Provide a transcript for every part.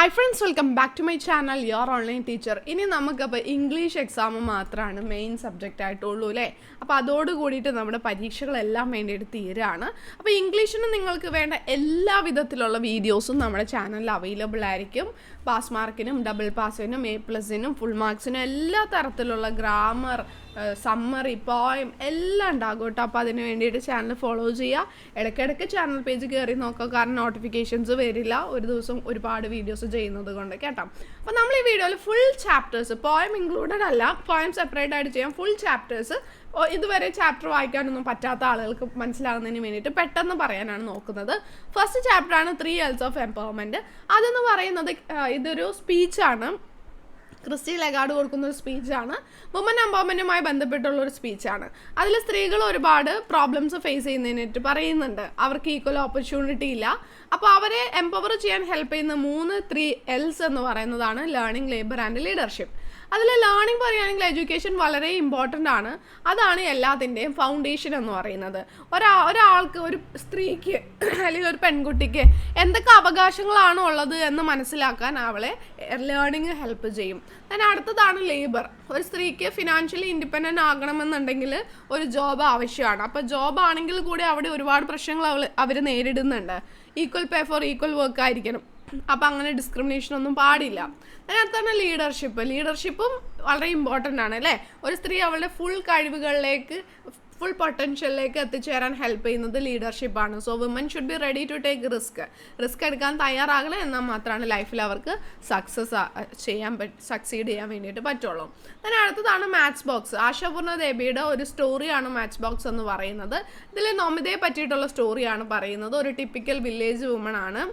Hi friends, welcome back to my channel, your online teacher. ഇനി നമുക്കപ്പോൾ English exam മാത്രമാണ് main subject ആയിട്ടുള്ളൂ അല്ലേ. അപ്പോൾ അതോട് കൂടിയിട്ട് നമ്മുടെ പരീക്ഷകളെല്ലാം വേണ്ടിയിട്ട് തീരാണ്. അപ്പോൾ ഇംഗ്ലീഷിന് നിങ്ങൾക്ക് വേണ്ട എല്ലാ വിധത്തിലുള്ള വീഡിയോസും നമ്മുടെ ചാനലിൽ അവൈലബിൾ ആയിരിക്കും. പാസ് മാർക്കിനും ഡബിൾ പാസിനും A+നും ഫുൾ മാർക്സിനും എല്ലാ തരത്തിലുള്ള ഗ്രാമർ, സമ്മറി, പോയം എല്ലാം ഉണ്ടാകും കേട്ടോ. അപ്പോൾ അതിന് വേണ്ടിയിട്ട് ചാനൽ ഫോളോ ചെയ്യുക. ഇടയ്ക്കിടയ്ക്ക് ചാനൽ പേജ് കയറി നോക്കുക, കാരണം നോട്ടിഫിക്കേഷൻസ് വരില്ല ഒരു ദിവസം ഒരുപാട് വീഡിയോസ് ചെയ്യുന്നത് കൊണ്ട് കേട്ടോ. അപ്പോൾ നമ്മൾ ഈ വീഡിയോയിൽ ഫുൾ ചാപ്റ്റേഴ്സ്, പോയം ഇൻക്ലൂഡഡ് അല്ല, പോയം സെപ്പറേറ്റ് ആയിട്ട് ചെയ്യാം. ഫുൾ ചാപ്റ്റേഴ്സ് ഇതുവരെ ചാപ്റ്റർ വായിക്കാനൊന്നും പറ്റാത്ത ആളുകൾക്ക് മനസ്സിലാകുന്നതിന് വേണ്ടിയിട്ട് പെട്ടെന്ന് പറയാനാണ് നോക്കുന്നത്. ഫസ്റ്റ് ചാപ്റ്ററാണ് 3 L's of Empowerment. അതെന്ന് പറയുന്നത് ഇതൊരു സ്പീച്ചാണ്, ക്രിസ്റ്റി ലഗാർഡ് കൊടുക്കുന്ന ഒരു സ്പീച്ചാണ്. വുമൻ എംപവർമെൻറ്റുമായി ബന്ധപ്പെട്ടുള്ള ഒരു സ്പീച്ചാണ്. അതിൽ സ്ത്രീകൾ ഒരുപാട് പ്രോബ്ലംസ് ഫേസ് ചെയ്യുന്നതിനായിട്ട് പറയുന്നുണ്ട്. അവർക്ക് ഈക്വൽ ഓപ്പർച്യൂണിറ്റി ഇല്ല. അപ്പോൾ അവരെ എംപവർ ചെയ്യാൻ ഹെൽപ്പ് ചെയ്യുന്ന 3 L's എന്ന് പറയുന്നതാണ് ലേണിംഗ്, ലേബർ ആൻഡ് ലീഡർഷിപ്പ്. അതിൽ ലേണിംഗ് പറയുകയാണെങ്കിൽ എഡ്യൂക്കേഷൻ വളരെ ഇമ്പോർട്ടൻ്റ് ആണ്. അതാണ് എല്ലാത്തിൻ്റെയും ഫൗണ്ടേഷൻ എന്ന് പറയുന്നത്. ഒരാൾക്ക്, ഒരു സ്ത്രീക്ക് അല്ലെങ്കിൽ ഒരു പെൺകുട്ടിക്ക് എന്തൊക്കെ അവകാശങ്ങളാണ് ഉള്ളത് എന്ന് മനസ്സിലാക്കാൻ അവളെ ലേണിംഗ് ഹെൽപ്പ് ചെയ്യും. then അടുത്തതാണ് ലേബർ. ഒരു സ്ത്രീക്ക് ഫിനാൻഷ്യലി ഇൻഡിപെൻഡൻ്റ് ആകണമെന്നുണ്ടെങ്കിൽ ഒരു ജോബ് ആവശ്യമാണ്. അപ്പോൾ ജോബ് ആണെങ്കിൽ കൂടി അവിടെ ഒരുപാട് പ്രശ്നങ്ങൾ അവർ നേരിടുന്നുണ്ട്. Equal pay for equal work ആയിരിക്കണം. അപ്പോൾ അങ്ങനെ ഡിസ്ക്രിമിനേഷൻ ഒന്നും പാടില്ല. അതിനകത്താണ് ലീഡർഷിപ്പും വളരെ ഇമ്പോർട്ടൻ്റ് ആണ് അല്ലേ. ഒരു സ്ത്രീ അവളുടെ ഫുൾ കഴിവുകളിലേക്ക്, ഫുൾ പൊട്ടൻഷ്യലിലേക്ക് എത്തിച്ചേരാൻ ഹെൽപ്പ് ചെയ്യുന്നത് ലീഡർഷിപ്പാണ്. So women should be ready to take risk എടുക്കാൻ തയ്യാറാകണം. എന്നാൽ മാത്രമാണ് ലൈഫിൽ അവർക്ക് സക്സീഡ് ചെയ്യാൻ വേണ്ടിയിട്ട് പറ്റുള്ളൂ. then അടുത്തതാണ് മാച്ച് ബോക്സ്. ആശാപൂർണ്ണ ദേബിയുടെ ഒരു സ്റ്റോറിയാണ് മാച്ച് ബോക്സ് എന്ന് പറയുന്നത്. ഇതിൽ നൊമിതയെ പറ്റിയിട്ടുള്ള സ്റ്റോറിയാണ് പറയുന്നത്. ഒരു ടിപ്പിക്കൽ വില്ലേജ് വുമൺ ആണ്.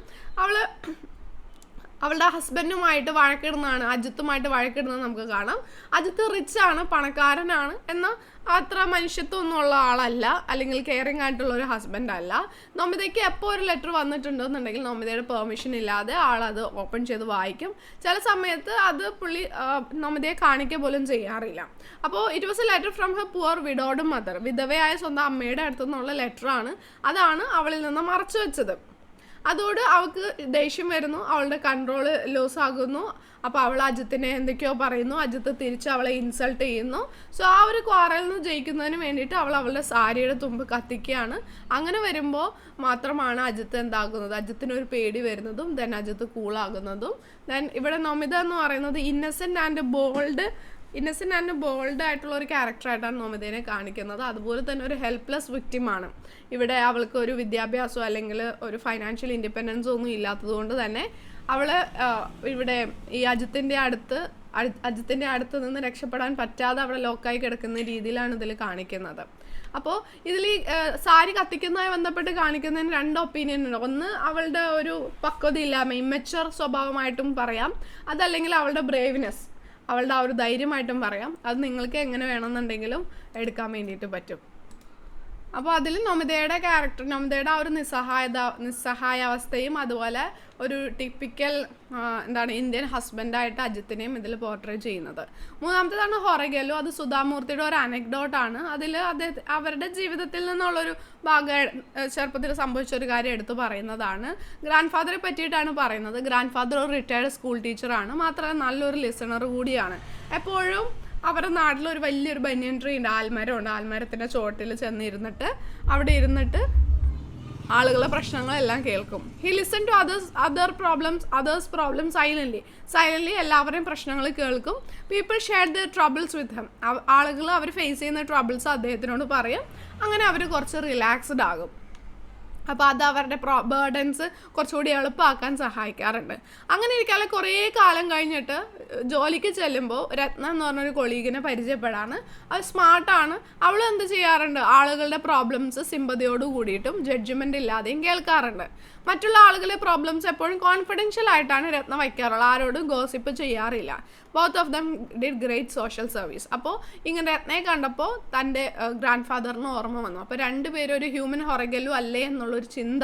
അവളുടെ ഹസ്ബൻഡുമായിട്ട് വഴക്കിടുന്നതാണ്, അജിത്തുമായിട്ട് വഴക്കിടുന്നത് നമുക്ക് കാണാം. അജിത്ത് റിച്ച് ആണ്, പണക്കാരനാണ്, എന്നാൽ അത്ര മനുഷ്യത്വം ഒന്നുമുള്ള ആളല്ല, അല്ലെങ്കിൽ കെയറിങ് ആയിട്ടുള്ള ഒരു ഹസ്ബൻഡ് അല്ല. നൊമിതയ്ക്ക് എപ്പോൾ ഒരു ലെറ്റർ വന്നിട്ടുണ്ടെന്നുണ്ടെങ്കിൽ നൊമിതയുടെ പെർമിഷൻ ഇല്ലാതെ ആളത് ഓപ്പൺ ചെയ്ത് വായിക്കും. ചില സമയത്ത് അത് പുള്ളി നൊമിതയെ കാണിക്കുക പോലും ചെയ്യാറില്ല. അപ്പോൾ it was a letter from her poor widowed mother. വിധവയായ സ്വന്തം അമ്മയുടെ അടുത്തു നിന്നുള്ള ലെറ്ററാണ്. അതാണ് അവളിൽ നിന്ന് മറച്ചു വെച്ചത്. അതോട് അവൾക്ക് ദേഷ്യം വരുന്നു, അവളുടെ കൺട്രോൾ ലോസ് ആകുന്നു. അപ്പോൾ അവൾ അജിത്തിനെ എന്തൊക്കെയോ പറയുന്നു, അജിത്ത് തിരിച്ച് അവളെ ഇൻസൾട്ട് ചെയ്യുന്നു. സോ ആ ഒരു ക്വാറലിൽ നിന്ന് ജയിക്കുന്നതിന് വേണ്ടിയിട്ട് അവളുടെ സാരിയുടെ തുമ്പ് കത്തിക്കുകയാണ്. അങ്ങനെ വരുമ്പോൾ മാത്രമാണ് അജിത്ത് എന്താകുന്നത്, അജിത്തിനൊരു പേടി വരുന്നതും ദെൻ അജിത്ത് കൂളാകുന്നതും. ദെൻ ഇവിടെ നൊമിത എന്ന് പറയുന്നത് ഇന്നസെൻ്റ് ആൻഡ് ബോൾഡ് ആയിട്ടുള്ള ഒരു ക്യാരക്ടറായിട്ടാണ് നൊമിതയെ കാണിക്കുന്നത്. അതുപോലെ തന്നെ ഒരു ഹെൽപ്ലെസ് വിക്റ്റിമാണ്. ഇവിടെ അവൾക്ക് ഒരു വിദ്യാഭ്യാസമോ അല്ലെങ്കിൽ ഒരു ഫൈനാൻഷ്യൽ ഇൻഡിപെൻഡൻസോ ഒന്നും ഇല്ലാത്തത് കൊണ്ട് തന്നെ അവൾ ഇവിടെ ഈ അജിത്തിൻ്റെ അടുത്ത് നിന്ന് രക്ഷപ്പെടാൻ പറ്റാതെ അവിടെ ലോക്കായി കിടക്കുന്ന രീതിയിലാണ് ഇതിൽ കാണിക്കുന്നത്. അപ്പോൾ ഇതിൽ ഈ സാരി കത്തിക്കുന്നതുമായി ബന്ധപ്പെട്ട് കാണിക്കുന്നതിന് 2 ഒപ്പീനിയൻ ഉണ്ട്. ഒന്ന്, അവളുടെ ഒരു പക്വതയില്ലായ്മ, ഇമ്മച്വർ സ്വഭാവമായിട്ടും പറയാം. അതല്ലെങ്കിൽ അവളുടെ ബ്രേവ്നെസ്, അവളുടെ ആ ഒരു ധൈര്യമായിട്ടും പറയാം. അത് നിങ്ങൾക്ക് എങ്ങനെ വേണമെന്നുണ്ടെങ്കിലും എടുക്കാൻ വേണ്ടിയിട്ട് പറ്റും. അപ്പോൾ അതിൽ നൊമിതയുടെ ആ ഒരു നിസ്സഹായാവസ്ഥയും അതുപോലെ ഒരു ടിപ്പിക്കൽ ഇന്ത്യൻ ഹസ്ബൻഡായിട്ട് അജിത്തിനെയും ഇതിൽ പോർട്രേ ചെയ്യുന്നത്. മൂന്നാമത്തേതാണ് ഹൊറഗെലു. അത് സുധാമൂർത്തിയുടെ ഒരു അനക്ഡോട്ടാണ്. അതിൽ അവരുടെ ജീവിതത്തിൽ നിന്നുള്ളൊരു ചെറുപ്പത്തിൽ സംഭവിച്ച ഒരു കാര്യം എടുത്തു പറയുന്നതാണ്. ഗ്രാൻഡ് ഫാദറെ പറ്റിയിട്ടാണ് പറയുന്നത്. ഗ്രാൻഡ് ഫാദർ ഒരു റിട്ടയർഡ് സ്കൂൾ ടീച്ചറാണ്, മാത്രമല്ല നല്ലൊരു ലിസണർ കൂടിയാണ്. എപ്പോഴും അവരുടെ നാട്ടിലൊരു വലിയൊരു ബനിയൻ ട്രീ ഉണ്ട്, ആൽമരമുണ്ട്. ആൽമരത്തിൻ്റെ ചോട്ടിൽ ചെന്നിരുന്നിട്ട് അവിടെ ഇരുന്നിട്ട് ആളുകളുടെ പ്രശ്നങ്ങളെല്ലാം കേൾക്കും. He listen to others problems silently എല്ലാവരുടെയും പ്രശ്നങ്ങൾ കേൾക്കും. People share the troubles with him. ആളുകൾ അവർ ഫേസ് ചെയ്യുന്ന ട്രബിൾസ് അദ്ദേഹത്തിനോട് പറയും. അങ്ങനെ അവർ കുറച്ച് റിലാക്സ്ഡ് ആകും. അപ്പോൾ അത് അവരുടെ ബേർഡൻസ് കുറച്ചുകൂടി എളുപ്പമാക്കാൻ സഹായിക്കാറുണ്ട്. അങ്ങനെ ഇരിക്കാതെ കുറേ കാലം കഴിഞ്ഞിട്ട് ജോലിക്ക് ചെല്ലുമ്പോൾ രത്ന എന്ന് പറഞ്ഞൊരു കൊളീഗിനെ പരിചയപ്പെടാണ്. അത് സ്മാർട്ടാണ്. അവൾ എന്ത് ചെയ്യാറുണ്ട്, ആളുകളുടെ പ്രോബ്ലംസ് സിമ്പതിയോട് കൂടിയിട്ടും ജഡ്ജ്മെൻ്റ് ഇല്ലാതെയും കേൾക്കാറുണ്ട്. മറ്റുള്ള ആളുകളുടെ പ്രോബ്ലംസ് എപ്പോഴും കോൺഫിഡൻഷ്യൽ ആയിട്ടാണ് രത്ന വയ്ക്കാറുള്ളത്. ആരോടും ഗോസിപ്പ് ചെയ്യാറില്ല. Both of them did great social service. അപ്പോൾ ഇങ്ങനെ രത്നയെ കണ്ടപ്പോൾ തൻ്റെ ഗ്രാൻഡ് ഫാദറിന് ഓർമ്മ വന്നു. അപ്പോൾ രണ്ടുപേരും ഒരു ഹ്യൂമൻ ഹൊറഗെലു അല്ലേ എന്നുള്ളൊരു ചിന്ത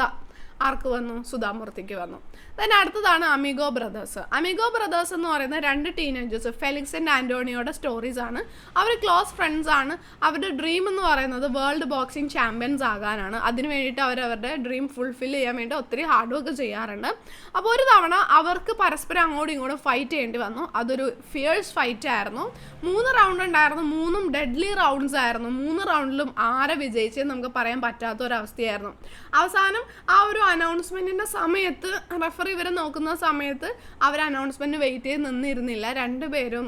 ആർക്ക് വന്നു, സുധാമൂർത്തിക്ക് വന്നു. ദെൻ അടുത്തതാണ് അമിഗോ ബ്രദേഴ്സ്. അമിഗോ ബ്രദേഴ്സ് എന്ന് പറയുന്ന 2 ടീനേജേഴ്സ്, ഫെലിക്സ് ആൻഡ് ആൻ്റോണിയോയുടെ സ്റ്റോറീസ് ആണ്. അവർ ക്ലോസ് ഫ്രണ്ട്സ് ആണ്. അവരുടെ ഡ്രീം എന്ന് പറയുന്നത് വേൾഡ് ബോക്സിംഗ് ചാമ്പ്യൻസ് ആകാനാണ്. അതിന് വേണ്ടിയിട്ട് അവരവരുടെ ഡ്രീം ഫുൾഫിൽ ചെയ്യാൻ വേണ്ടി ഒത്തിരി ഹാർഡ് വർക്ക് ചെയ്യാറുണ്ട്. അപ്പോൾ ഒരു തവണ അവർക്ക് പരസ്പരം അങ്ങോട്ടും ഇങ്ങോട്ടും ഫൈറ്റ് ചെയ്യേണ്ടി വന്നു. അതൊരു ഫിയേഴ്സ് ഫൈറ്റ് ആയിരുന്നു. 3 റൗണ്ട് ഉണ്ടായിരുന്നു. 3ഉം ഡെഡ്ലി റൗണ്ട്സ് ആയിരുന്നു. 3 റൗണ്ടിലും ആരെ വിജയിച്ചെന്ന് നമുക്ക് പറയാൻ പറ്റാത്ത ഒരവസ്ഥയായിരുന്നു. അവസാനം ആ ഒരു അനൗൺസ്മെൻറ്റിൻ്റെ സമയത്ത് റെഫറി ഇവരെ നോക്കുന്ന സമയത്ത് അവർ അനൗൺസ്മെൻറ്റ് വെയിറ്റ് ചെയ്ത് നിന്നിരുന്നില്ല. 2 പേരും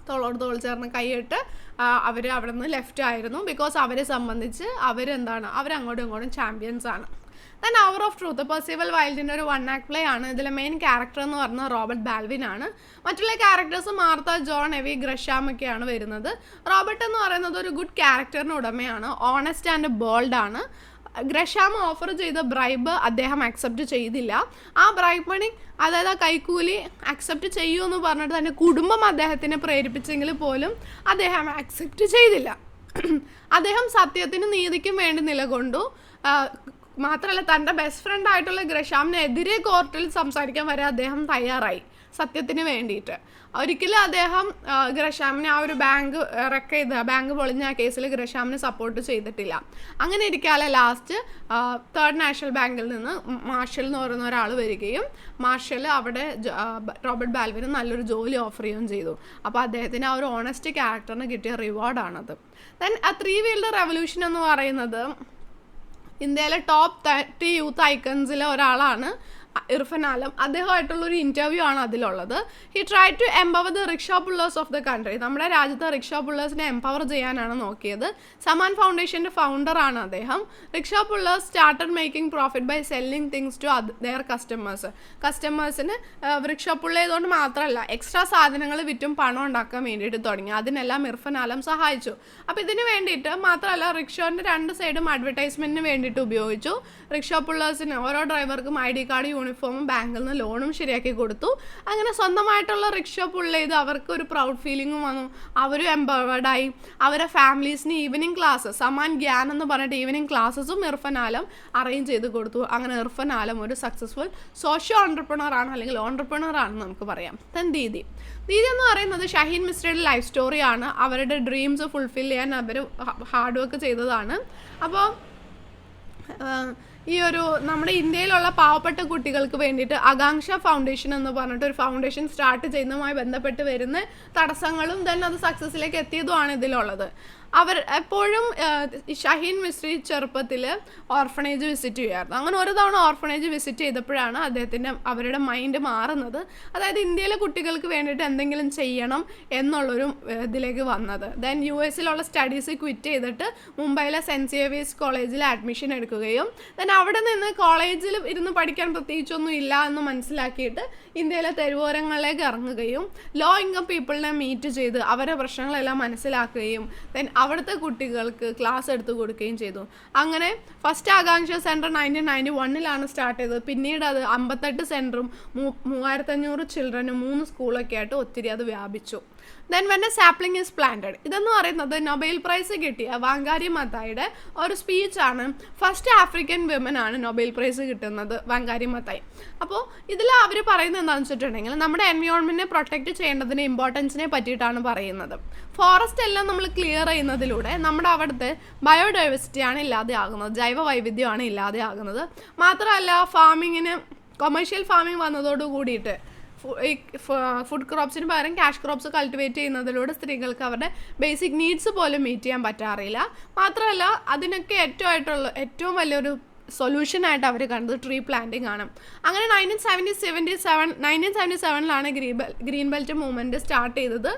തോളോട് തോൾ ചേർന്ന് കൈയിട്ട് അവർ അവിടെ നിന്ന് ലെഫ്റ്റ് ആയിരുന്നു. ബിക്കോസ് അവരെ സംബന്ധിച്ച് അവരങ്ങോട്ടും ഇങ്ങോട്ടും ചാമ്പ്യൻസ് ആണ്. Then hour of truth Percival വൈൽഡിൻ്റെ ഒരു 1 ആക്ട് പ്ലേ ആണ്. ഇതിലെ മെയിൻ ക്യാരക്ടർ എന്ന് പറഞ്ഞാൽ റോബർട്ട് ബാൽവിൻ ആണ്. മറ്റുള്ള ക്യാരക്ടേഴ്സ് മാർത്ത, ജോൺ, എവി, ഗ്രഷാം ഒക്കെയാണ് വരുന്നത്. റോബർട്ട് എന്ന് പറയുന്നത് ഒരു ഗുഡ് ക്യാരക്ടറിന് ഉടമയാണ്. ഓണസ്റ്റ് ആൻഡ് ബോൾഡ് ആണ്. ഗ്രഷാം ഓഫർ ചെയ്ത ബ്രൈബ് അദ്ദേഹം അക്സെപ്റ്റ് ചെയ്തില്ല. ആ ബ്രൈബ് മണി, അതായത് ആ കൈക്കൂലി അക്സെപ്റ്റ് ചെയ്യുമെന്ന് പറഞ്ഞിട്ട് തന്നെ കുടുംബം അദ്ദേഹത്തിനെ പ്രേരിപ്പിച്ചെങ്കിൽ പോലും അദ്ദേഹം അക്സെപ്റ്റ് ചെയ്തില്ല. അദ്ദേഹം സത്യത്തിനും നീതിക്കും വേണ്ടി നിലകൊണ്ടു. മാത്രമല്ല തൻ്റെ ബെസ്റ്റ് ഫ്രണ്ട് ആയിട്ടുള്ള ഗ്രഷാമിനെതിരെ കോർട്ടിൽ സംസാരിക്കാൻ വരെ അദ്ദേഹം തയ്യാറായി സത്യത്തിന് വേണ്ടിയിട്ട്. ഒരിക്കലും അദ്ദേഹം ഗ്രഷാമിനെ ആ ഒരു ബാങ്ക് പൊളിഞ്ഞ ആ കേസിൽ ഗ്രഷാമിനെ സപ്പോർട്ട് ചെയ്തിട്ടില്ല. അങ്ങനെ ഇരിക്കാതെ ലാസ്റ്റ് തേർഡ് നാഷണൽ ബാങ്കിൽ നിന്ന് മാർഷൽ എന്ന് പറയുന്ന ഒരാൾ വരികയും മാർഷൽ അവിടെ റോബർട്ട് ബാൽവിന് നല്ലൊരു ജോലി ഓഫർ ചെയ്യുകയും ചെയ്തു. അപ്പോൾ അദ്ദേഹത്തിന് ആ ഒരു ഓണസ്റ്റ് ക്യാരക്ടറിന് കിട്ടിയ റിവാർഡാണത്. ദെൻ 3 വീൽഡ് റെവല്യൂഷൻ എന്ന് പറയുന്നത് ഇന്ത്യയിലെ ടോപ്പ് 30 യൂത്ത് ഐക്കൺസിലെ ഒരാളാണ് ഇർഫൻ ആലം. അദ്ദേഹമായിട്ടുള്ളൊരു ഇൻ്റർവ്യൂ ആണ് അതിലുള്ളത്. He try to empower the rickshaw pullers of the country. നമ്മുടെ രാജ്യത്തെ റിക്ഷാ പുള്ളേഴ്സിനെ എംപവർ ചെയ്യാനാണ് നോക്കിയത്. സമാൻ ഫൗണ്ടേഷൻ്റെ ഫൗണ്ടറാണ് അദ്ദേഹം. Rickshaw pullers started making profit by selling things to their കസ്റ്റമേഴ്സിന് റിക്ഷാ പുള്ള ചെയ്തുകൊണ്ട് മാത്രമല്ല എക്സ്ട്രാ സാധനങ്ങൾ വിറ്റും പണം ഉണ്ടാക്കാൻ വേണ്ടിയിട്ട് തുടങ്ങി. അതിനെല്ലാം ഇർഫൻ ആലം സഹായിച്ചു. അപ്പോൾ ഇതിന് വേണ്ടിയിട്ട് മാത്രമല്ല റിക്ഷോൻ്റെ 2 സൈഡും അഡ്വർടൈസ്മെൻറ്റിന് വേണ്ടിയിട്ട് ഉപയോഗിച്ചു. റിക്ഷാ പുള്ളേഴ്സിന് ഓരോ ഡ്രൈവർക്കും ID കാർഡ്, യൂണിഫോമും ബാങ്കിൽ നിന്ന് ലോണും ശരിയാക്കി കൊടുത്തു. അങ്ങനെ സ്വന്തമായിട്ടുള്ള റിക്ഷ പുള്ള ചെയ്ത് അവർക്ക് ഒരു പ്രൗഡ് ഫീലിംഗും വന്നു. അവരും എംപവേർഡായി. അവരെ ഫാമിലീസിന് ഈവനിങ് ക്ലാസ്സസ്, സമാൻ ഗ്യാൻ എന്ന് പറഞ്ഞിട്ട് ഈവനിങ് ക്ലാസ്സസും ഇർഫൻ ആലം അറേഞ്ച് ചെയ്ത് കൊടുത്തു. അങ്ങനെ ഇർഫൻ ആലം ഒരു സക്സസ്ഫുൾ സോഷ്യോ ഓൺട്രപ്രണർ ആണ്, അല്ലെങ്കിൽ ഓൺട്രപ്രണർ ആണെന്ന് നമുക്ക് പറയാം. ദെൻ ദീദി എന്ന് പറയുന്നത് ഷഹീൻ മിസ്രയുടെ ലൈഫ് സ്റ്റോറിയാണ്. അവരുടെ ഡ്രീംസ് ഫുൾഫിൽ ചെയ്യാൻ അവർ ഹാർഡ് വർക്ക് ചെയ്തതാണ്. അപ്പോൾ ഈ ഒരു നമ്മുടെ ഇന്ത്യയിലുള്ള പാവപ്പെട്ട കുട്ടികൾക്ക് വേണ്ടിയിട്ട് ആകാംക്ഷ ഫൗണ്ടേഷൻ എന്ന് പറഞ്ഞിട്ട് ഒരു ഫൗണ്ടേഷൻ സ്റ്റാർട്ട് ചെയ്യുന്നതുമായി ബന്ധപ്പെട്ട് വരുന്ന തടസ്സങ്ങളും തന്നെ അത് സക്സസ്സിലേക്ക് എത്തിയതുമാണ് ഇതിലുള്ളത്. അവർ എപ്പോഴും ഷഹീൻ മിസ്രി ചെറുപ്പത്തിൽ ഓർഫണേജ് വിസിറ്റ് ചെയ്യുമായിരുന്നു. അങ്ങനെ ഒരു തവണ ഓർഫണേജ് വിസിറ്റ് ചെയ്തപ്പോഴാണ് അവരുടെ മൈൻഡ് മാറുന്നത്. അതായത് ഇന്ത്യയിലെ കുട്ടികൾക്ക് വേണ്ടിയിട്ട് എന്തെങ്കിലും ചെയ്യണം എന്നുള്ളൊരു ഇതിലേക്ക് വന്നത്. ദെൻ US സ്റ്റഡീസ് ക്വിറ്റ് ചെയ്തിട്ട് മുംബൈയിലെ സെൻറ്റ് സേവിയേഴ്സ് കോളേജിൽ അഡ്മിഷൻ എടുക്കുകയും ദെൻ അവിടെ നിന്ന് കോളേജിൽ ഇരുന്ന് പഠിക്കാൻ പ്രത്യേകിച്ചൊന്നും ഇല്ല എന്ന് മനസ്സിലാക്കിയിട്ട് ഇന്ത്യയിലെ തെരുവോരങ്ങളിലേക്ക് ഇറങ്ങുകയും ലോ ഇൻകം പീപ്പിളിനെ മീറ്റ് ചെയ്ത് അവരുടെ പ്രശ്നങ്ങളെല്ലാം മനസ്സിലാക്കുകയും ദെൻ അവിടുത്തെ കുട്ടികൾക്ക് ക്ലാസ് എടുത്ത് കൊടുക്കുകയും ചെയ്തു. അങ്ങനെ ഫസ്റ്റ് ആകാംക്ഷ സെൻറ്റർ 1991 സ്റ്റാർട്ട് ചെയ്തത്. പിന്നീട് അത് 58 സെൻറ്ററും 3500 ചിൽഡ്രനും 3 സ്കൂളൊക്കെ ആയിട്ട് ഒത്തിരി അത് വ്യാപിച്ചു. Then when A sapling is planted, ഇതെന്ന് പറയുന്നത് നൊബേൽ പ്രൈസ് കിട്ടിയ വാങ്കാരി മത്തായിയുടെ ഒരു സ്പീച്ചാണ്. ഫസ്റ്റ് ആഫ്രിക്കൻ വിമൻ ആണ് നൊബേൽ പ്രൈസ് കിട്ടുന്നത്, വാങ്കാരി മത്തായി. അപ്പോൾ ഇതിൽ അവർ പറയുന്നത് എന്താണെന്ന് വെച്ചിട്ടുണ്ടെങ്കിൽ നമ്മുടെ എൻവയോൺമെൻറ്റിനെ പ്രൊട്ടക്റ്റ് ചെയ്യേണ്ടതിന് ഇമ്പോർട്ടൻസിനെ പറ്റിയിട്ടാണ് പറയുന്നത്. ഫോറസ്റ്റ് എല്ലാം നമ്മൾ ക്ലിയർ ചെയ്യുന്നതിലൂടെ നമ്മുടെ അവിടുത്തെ ബയോഡൈവേഴ്സിറ്റിയാണ് ഇല്ലാതെയാകുന്നത്, ജൈവ വൈവിധ്യമാണ് ഇല്ലാതെയാകുന്നത്. മാത്രമല്ല കൊമേഴ്ഷ്യൽ ഫാമിംഗ് വന്നതോട് കൂടിയിട്ട് ഫുഡ് ക്രോപ്സിന് പകരം ക്യാഷ് ക്രോപ്സ് കൾട്ടിവേറ്റ് ചെയ്യുന്നതിലൂടെ സ്ത്രീകൾക്ക് അവരുടെ ബേസിക് നീഡ്സ് പോലും മീറ്റ് ചെയ്യാൻ പറ്റാറില്ല. മാത്രമല്ല അതിനൊക്കെ ഏറ്റവും വലിയൊരു സൊല്യൂഷനായിട്ട് അവർ കണ്ടത് ട്രീ പ്ലാന്റിംഗ് ആണ്. അങ്ങനെ 1977 ഗ്രീൻ ബെൽറ്റ് മൂവ്മെൻറ്റ് സ്റ്റാർട്ട് ചെയ്തത്.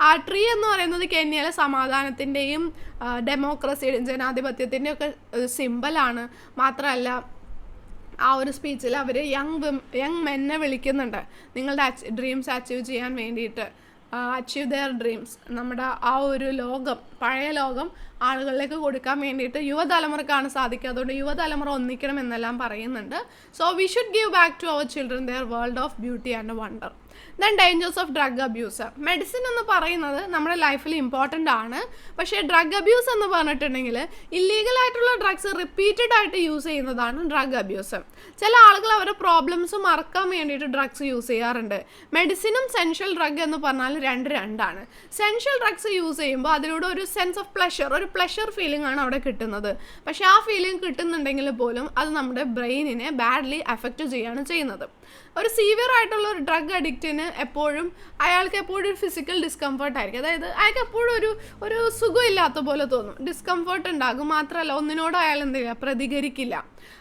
ആ ട്രീ എന്ന് പറയുന്നത് കെന്യയിലെ സമാധാനത്തിൻ്റെയും ഡെമോക്രസിയുടെയും ജനാധിപത്യത്തിൻ്റെയും ഒക്കെ സിമ്പലാണ്. മാത്രമല്ല ആ ഒരു സ്പീച്ചിൽ അവർ യങ് മെന്നെ വിളിക്കുന്നുണ്ട് നിങ്ങളുടെ ഡ്രീംസ് അച്ചീവ് ചെയ്യാൻ വേണ്ടിയിട്ട്. Achieve there dreams. നമ്മുടെ ആ ഒരു ലോകം, പഴയ ലോകം ആളുകളിലേക്ക് കൊടുക്കാൻ വേണ്ടിയിട്ട് യുവതലമുറക്കാണ് സാധിക്കുക. അതുകൊണ്ട് യുവതലമുറ ഒന്നിക്കണം എന്നെല്ലാം പറയുന്നുണ്ട്. So we should give back to our children their world of beauty and wonder. Then dangers of drug abuse. Medicine എന്ന് പറയുന്നത് നമ്മുടെ ലൈഫിൽ ഇമ്പോർട്ടൻ്റ് ആണ്. പക്ഷേ ഡ്രഗ് അബ്യൂസ് എന്ന് പറഞ്ഞിട്ടുണ്ടെങ്കിൽ ഇല്ലീഗലായിട്ടുള്ള ഡ്രഗ്സ് റിപ്പീറ്റഡ് ആയിട്ട് യൂസ് ചെയ്യുന്നതാണ് ഡ്രഗ് അബ്യൂസ്. ചില ആളുകൾ അവരുടെ പ്രോബ്ലംസ് മറക്കാൻ വേണ്ടിയിട്ട് ഡ്രഗ്സ് യൂസ് ചെയ്യാറുണ്ട്. മെഡിസിനും സെൻഷ്യൽ ഡ്രഗ് എന്ന് പറഞ്ഞാൽ രണ്ടാണ്. സെൻഷ്യൽ ഡ്രഗ്സ് യൂസ് ചെയ്യുമ്പോൾ അതിലൂടെ ഒരു സെൻസ് ഓഫ് പ്ലഷർ, ഒരു പ്ലഷർ ഫീലിംഗ് ആണ് അവിടെ കിട്ടുന്നത്. പക്ഷേ ആ ഫീലിംഗ് കിട്ടുന്നുണ്ടെങ്കിൽ പോലും അത് നമ്മുടെ ബ്രെയിനിനെ ബാഡ്ലി അഫക്റ്റ് ചെയ്യുകയാണ് ചെയ്യുന്നത്. ഒരു സീവിയർ ആയിട്ടുള്ള ഒരു ഡ്രഗ് അഡിക്റ്റിന് അയാൾക്ക് എപ്പോഴും ഒരു ഫിസിക്കൽ ഡിസ്കംഫർട്ട് ആയിരിക്കും. അതായത് അയാൾക്ക് എപ്പോഴും ഒരു സുഖമില്ലാത്ത പോലെ തോന്നും, ഡിസ്കംഫർട്ട് ഉണ്ടാകും. മാത്രമല്ല ഒന്നിനോട് അയാൾ പ്രതികരിക്കില്ല.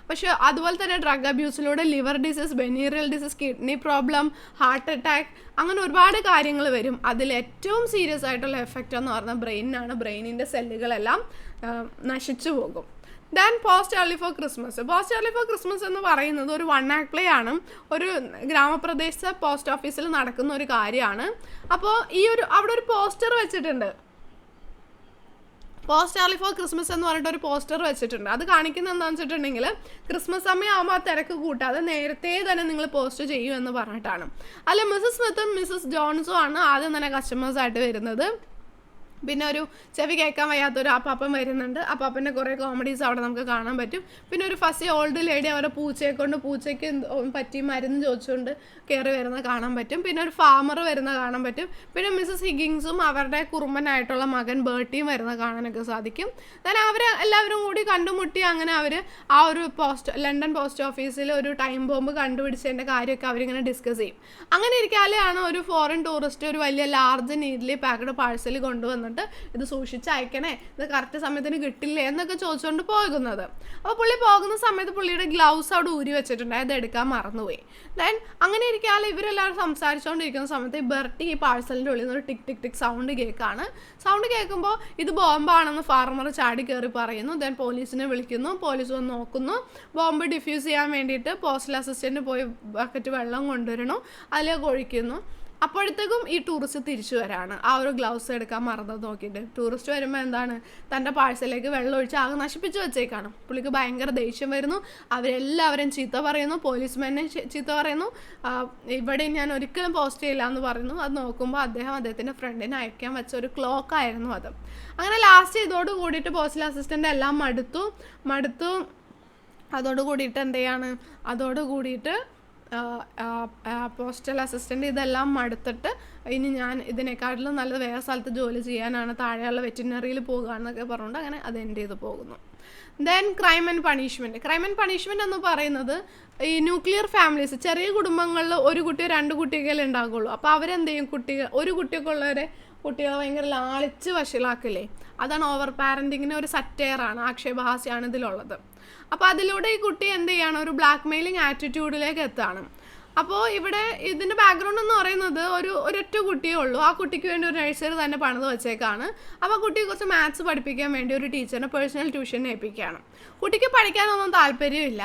പക്ഷെ അതുപോലെ തന്നെ ഡ്രഗ് അബ്യൂസിലൂടെ liver disease, venereal disease, kidney problem, heart attack, അങ്ങനെ ഒരുപാട് കാര്യങ്ങൾ വരും. അതിൽ ഏറ്റവും സീരിയസ് ആയിട്ടുള്ള എഫക്റ്റ് എന്ന് പറഞ്ഞാൽ ബ്രെയിനാണ്. ബ്രെയിനിൻ്റെ സെല്ലുകളെല്ലാം നശിച്ചു പോകും. Then post early for Christmas. Post early for Christmas എന്ന് പറയുന്നത് ഒരു വൺ ആക്ട് പ്ലേ ആണ്. ഒരു ഗ്രാമപ്രദേശത്തെ പോസ്റ്റ് ഓഫീസിൽ നടക്കുന്ന ഒരു കാര്യമാണ്. അപ്പോൾ അവിടെ ഒരു പോസ്റ്റർ വെച്ചിട്ടുണ്ട്. പോസ്റ്റ് ഏർലി ഫോർ ക്രിസ്മസ് എന്ന് പറഞ്ഞിട്ട് ഒരു പോസ്റ്റർ വെച്ചിട്ടുണ്ട്. അത് കാണിക്കുന്നത് എന്താണെന്ന് വെച്ചിട്ടുണ്ടെങ്കിൽ ക്രിസ്മസ് സമയമാകുമ്പോൾ ആ തിരക്ക് കൂട്ടാതെ നേരത്തെ തന്നെ നിങ്ങൾ പോസ്റ്റ് ചെയ്യൂ എന്ന് പറഞ്ഞിട്ടാണ്. അല്ല, മിസ്സസ് സ്മിത്തും മിസ്സസ് ജോൺസും ആണ് ആദ്യം തന്നെ കസ്റ്റമേഴ്സായിട്ട് വരുന്നത്. പിന്നെ ഒരു ചെവി കേൾക്കാൻ വയ്യാത്തൊരു അപ്പാപ്പൻ വരുന്നുണ്ട്. അപ്പാപ്പൻ്റെ കുറേ കോമഡീസ് അവിടെ നമുക്ക് കാണാൻ പറ്റും. പിന്നെ ഒരു ഫസ്റ്റ് ഓൾഡ് ലേഡി അവരുടെ പൂച്ചയ്ക്ക് പറ്റി മരുന്ന് ചോദിച്ചുകൊണ്ട് കയറി വരുന്നത് കാണാൻ പറ്റും. പിന്നെ ഒരു ഫാമർ വരുന്നത് കാണാൻ പറ്റും. പിന്നെ മിസ്സസ് ഹിഗിങ്സും അവരുടെ കുറുമ്പനായിട്ടുള്ള മകൻ ബേർട്ടിയും വരുന്നത് കാണാനൊക്കെ സാധിക്കും. then എല്ലാവരും കൂടി കണ്ടുമുട്ടി അങ്ങനെ അവർ ആ ഒരു ലണ്ടൻ പോസ്റ്റ് ഓഫീസിൽ ഒരു ടൈം ബോംബ് കണ്ടുപിടിച്ചതിൻ്റെ കാര്യമൊക്കെ അവരിങ്ങനെ ഡിസ്കസ് ചെയ്യും. അങ്ങനെ ഇരിക്കാലെയാണ് ഒരു ഫോറിൻ ടൂറിസ്റ്റ് ഒരു വലിയ ലാർജ് നീഡ്ലി പാക്കഡ് പാഴ്സൽ കൊണ്ടുവന്നിട്ട് ഇത് സൂക്ഷിച്ച് അയക്കണേ, ഇത് കറക്റ്റ് സമയത്തിന് കിട്ടില്ലേ എന്നൊക്കെ ചോദിച്ചുകൊണ്ട് പോകുന്നത്. അപ്പോൾ പുള്ളി പോകുന്ന സമയത്ത് പുള്ളിയുടെ ഗ്ലൗസ് അവിടെ ഊരി വെച്ചിട്ടുണ്ട്, അത് എടുക്കാൻ മറന്നുപോയി. ദെൻ അങ്ങനെ ഇരിക്കാതെ ഇവരെല്ലാവരും സംസാരിച്ചുകൊണ്ടിരിക്കുന്ന സമയത്ത് ബെർട്ടി ഈ പാഴ്സലിൻ്റെ ഉള്ളിൽ നിന്ന് ഒരു ടിക് ടിക് ടിക് സൗണ്ട് കേൾക്കുകയാണ്. സൗണ്ട് കേൾക്കുമ്പോൾ ഇത് ബോംബാണെന്ന് ഫാർമർ ചാടി കയറി പറയുന്നു. ദെൻ പോലീസിനെ വിളിക്കുന്നു. പോലീസ് വന്ന് നോക്കുന്നു. ബോംബ് ഡിഫ്യൂസ് ചെയ്യാൻ വേണ്ടിയിട്ട് പോസ്റ്റൽ അസിസ്റ്റൻറ്റ് പോയി ബക്കറ്റ് വെള്ളം കൊണ്ടുവരണു, അതിലേക്ക് ഒഴിക്കുന്നു. അപ്പോഴത്തേക്കും ഈ ടൂറിസ്റ്റ് തിരിച്ചു വരാണ്. ആ ഒരു ഗ്ലൗസ് എടുക്കാൻ മറന്നത് നോക്കിയിട്ട് ടൂറിസ്റ്റ് വരുമ്പോൾ എന്താണ്, തൻ്റെ പാഴ്സലിലേക്ക് വെള്ളം ഒഴിച്ച് ആകെ നശിപ്പിച്ച് വെച്ചേക്കാണ്. പുള്ളിക്ക് ഭയങ്കര ദേഷ്യം വരുന്നു. അവരെല്ലാവരും ചീത്ത പറയുന്നു, പോലീസ്മാനെ ചീത്ത പറയുന്നു. ഇവിടെ ഞാൻ ഒരിക്കലും പോസ്റ്റ് ചെയ്യില്ല എന്ന് പറയുന്നു. അത് നോക്കുമ്പോൾ അദ്ദേഹത്തിൻ്റെ ഫ്രണ്ടിനെ അയക്കാൻ വെച്ച ഒരു ക്ലോക്കായിരുന്നു അത്. അങ്ങനെ ലാസ്റ്റ് ഇതോട് കൂടിയിട്ട് പോസ്റ്റൽ അസിസ്റ്റൻ്റ് എല്ലാം മടുത്തു. അതോട് കൂടിയിട്ട് എന്ത് ചെയ്യാണ്, അതോടുകൂടിയിട്ട് പോസ്റ്റൽ അസിസ്റ്റൻ്റ് ഇതെല്ലാം മടുത്തിട്ട് ഇനി ഞാൻ ഇതിനെക്കാട്ടിലും നല്ലത് വേറെ സ്ഥലത്ത് ജോലി ചെയ്യാനാണ്, താഴെയുള്ള വെറ്റിനറിയിൽ പോകുകയെന്നൊക്കെ പറഞ്ഞുകൊണ്ട് അങ്ങനെ അത് എൻഡ് ചെയ്ത് പോകുന്നു. ദെൻ ക്രൈം ആൻഡ് പണിഷ്മെൻറ്റ് എന്ന് പറയുന്നത് ഈ ന്യൂക്ലിയർ ഫാമിലീസ്, ചെറിയ കുടുംബങ്ങളിൽ ഒരു കുട്ടിയോ രണ്ട് കുട്ടികളെ ഉണ്ടാകുള്ളൂ. അപ്പോൾ അവരെന്ത് ചെയ്യും, ഒരു കുട്ടിയൊക്കെ ഉള്ളവരെ കുട്ടികളെ ഭയങ്കര ലാളിച്ച് വഷളാക്കില്ലേ, അതാണ് ഓവർ പാരൻറ്റിങ്ങിന് ഒരു സറ്റയറാണ്, ആക്ഷേപഹാസ്യമാണ് ഇതിലുള്ളത്. അപ്പോൾ അതിലൂടെ ഈ കുട്ടി എന്ത് ചെയ്യാണ്, ഒരു ബ്ലാക്ക് മെയിലിംഗ് ആറ്റിറ്റ്യൂഡിലേക്ക് എത്താണ്. അപ്പോൾ ഇവിടെ ഇതിൻ്റെ ബാക്ക്ഗ്രൗണ്ട് എന്ന് പറയുന്നത് ഒരൊറ്റ കുട്ടിയേ ഉള്ളൂ. ആ കുട്ടിക്ക് വേണ്ടി ഒരു നഴ്സറി തന്നെ പണിത് വെച്ചേക്കാണ്. അപ്പോൾ കുട്ടിയെ കുറച്ച് മാത്സ് പഠിപ്പിക്കാൻ വേണ്ടി ഒരു ടീച്ചറിനെ പേഴ്സണൽ ട്യൂഷൻ ഏൽപ്പിക്കുകയാണ്. കുട്ടിക്ക് പഠിക്കാനൊന്നും താല്പര്യമില്ല.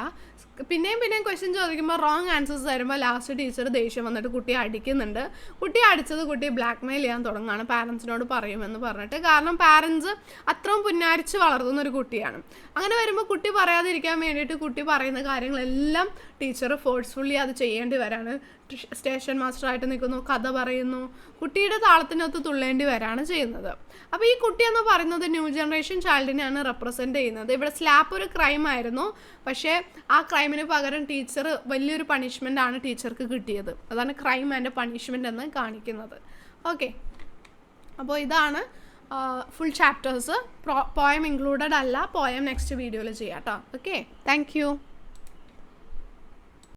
പിന്നെയും ക്വസ്റ്റ്യൻ ചോദിക്കുമ്പോൾ റോങ് ആൻസേഴ്സ് തരുമ്പോൾ ലാസ്റ്റ് ടീച്ചർ ദേഷ്യം വന്നിട്ട് കുട്ടിയെ അടിക്കുന്നുണ്ട്. കുട്ടിയെ അടിച്ചത് കുട്ടിയെ ബ്ലാക്ക് മെയിൽ ചെയ്യാൻ തുടങ്ങുകയാണ്, പാരൻസിനോട് പറയുമെന്ന് പറഞ്ഞിട്ട്. കാരണം പാരൻസ് അത്രയും പുന്നാരിച്ച് വളർത്തുന്ന ഒരു കുട്ടിയാണ്. അങ്ങനെ വരുമ്പോൾ കുട്ടി പറയാതിരിക്കാൻ വേണ്ടിയിട്ട് കുട്ടി പറയുന്ന കാര്യങ്ങളെല്ലാം ടീച്ചർ ഫോഴ്സ്ഫുള്ളി അത് ചെയ്യേണ്ടി വരാണ്. സ്റ്റേഷൻ മാസ്റ്ററായിട്ട് നിൽക്കുന്നു, കഥ പറയുന്നു, കുട്ടിയുടെ താളത്തിനൊത്ത് തുള്ളേണ്ടി വരാണ് ചെയ്യുന്നത്. അപ്പോൾ ഈ കുട്ടി എന്ന് പറയുന്നത് ന്യൂ ജനറേഷൻ ചൈൽഡിനെയാണ് റെപ്രസെൻ്റ് ചെയ്യുന്നത്. ഇവിടെ സ്ലാപ്പ് ഒരു ക്രൈം ആയിരുന്നു, പക്ഷേ ആ ക്രൈമിന് പകരം ടീച്ചർ വലിയൊരു പണിഷ്മെൻ്റ് ആണ് ടീച്ചർക്ക് കിട്ടിയത്. അതാണ് ക്രൈം ആൻഡ് പണിഷ്മെൻ്റ് എന്ന് കാണിക്കുന്നത്. ഓക്കെ, അപ്പോൾ ഇതാണ് ഫുൾ ചാപ്റ്റേഴ്സ്. പോയം ഇൻക്ലൂഡഡ് അല്ല, പോയം നെക്സ്റ്റ് വീഡിയോയിൽ ചെയ്യാം കേട്ടോ. Okay, thank you.